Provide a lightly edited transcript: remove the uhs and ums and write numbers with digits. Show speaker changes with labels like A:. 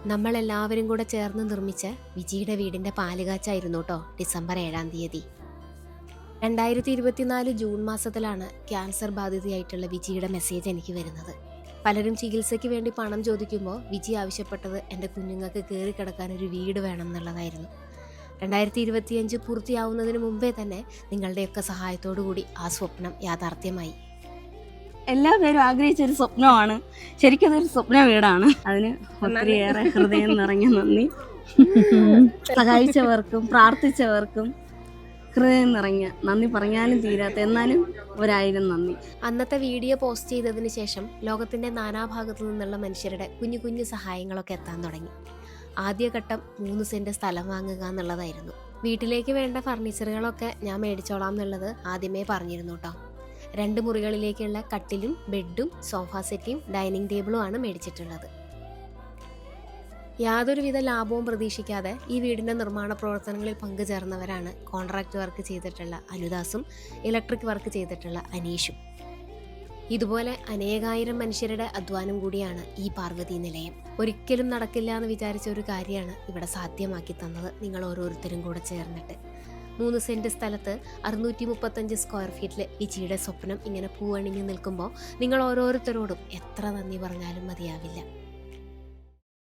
A: നമ്മളെല്ലാവരും കൂടെ ചേർന്ന് നിർമ്മിച്ച വിജിയുടെ വീടിൻ്റെ പാലുകാച്ചായിരുന്നു കേട്ടോ ഡിസംബർ 7-ാം തീയതി. 2024 ജൂൺ മാസത്തിലാണ് ക്യാൻസർ ബാധിതയായിട്ടുള്ള വിജിയുടെ മെസ്സേജ് എനിക്ക് വരുന്നത്. പലരും ചികിത്സയ്ക്ക് വേണ്ടി പണം ചോദിക്കുമ്പോൾ വിജി ആവശ്യപ്പെട്ടത് എൻ്റെ കുഞ്ഞുങ്ങൾക്ക് കയറിക്കിടക്കാൻ ഒരു വീട് വേണം എന്നുള്ളതായിരുന്നു. 2025 പൂർത്തിയാവുന്നതിന് മുമ്പേ തന്നെ നിങ്ങളുടെയൊക്കെ സഹായത്തോടു കൂടി ആ സ്വപ്നം യാഥാർത്ഥ്യമായി.
B: എല്ലാ പേരും ആഗ്രഹിച്ചൊരു സ്വപ്നമാണ്. ശരിക്കും അതൊരു സ്വപ്ന വീടാണ്. അതിന് ഒത്തിരിയേറെ ഹൃദയം നിറഞ്ഞ നന്ദി. സഹായിച്ചവർക്കും പ്രാർത്ഥിച്ചവർക്കും ഹൃദയം നിറഞ്ഞ നന്ദി പറഞ്ഞാലും തീരാത്ത, എന്നാലും 1000 നന്ദി.
A: അന്നത്തെ വീഡിയോ പോസ്റ്റ് ചെയ്തതിന് ശേഷം ലോകത്തിൻ്റെ നാനാഭാഗത്തു നിന്നുള്ള മനുഷ്യരുടെ കുഞ്ഞു കുഞ്ഞു സഹായങ്ങളൊക്കെ എത്താൻ തുടങ്ങി. ആദ്യഘട്ടം 3 സെന്റ് സ്ഥലം വാങ്ങുക എന്നുള്ളതായിരുന്നു. വീട്ടിലേക്ക് വേണ്ട ഫർണിച്ചറുകളൊക്കെ ഞാൻ മേടിച്ചോളാം എന്നുള്ളത് ആദ്യമേ പറഞ്ഞിരുന്നു കേട്ടോ. 2 മുറികളിലേക്കുള്ള കട്ടിലും ബെഡും സോഫ സെറ്റും ഡൈനിങ് ടേബിളും ആണ് മേടിച്ചിട്ടുള്ളത്. യാതൊരുവിധ ലാഭവും പ്രതീക്ഷിക്കാതെ ഈ വീടിൻ്റെ നിർമ്മാണ പ്രവർത്തനങ്ങളിൽ പങ്കുചേർന്നവരാണ് കോൺട്രാക്ട് വർക്ക് ചെയ്തിട്ടുള്ള അനുദാസും ഇലക്ട്രിക് വർക്ക് ചെയ്തിട്ടുള്ള അനീഷും. ഇതുപോലെ അനേകായിരം മനുഷ്യരുടെ അധ്വാനം കൂടിയാണ് ഈ പാർവതി നിലയം. ഒരിക്കലും നടക്കില്ല എന്ന് വിചാരിച്ച ഒരു കാര്യമാണ് ഇവിടെ സാധ്യമാക്കി തന്നത് നിങ്ങൾ ഓരോരുത്തരും കൂടെ ചേർന്നിട്ട്. 3 സെന്റ് സ്ഥലത്ത് 635 സ്ക്വയർ ഫീറ്റിൽ വിജിയുടെ സ്വപ്നം ഇങ്ങനെ പൂവണിഞ്ഞു നിൽക്കുമ്പോൾ നിങ്ങൾ ഓരോരുത്തരോടും എത്ര നന്ദി പറഞ്ഞാലും മതിയാവില്ല.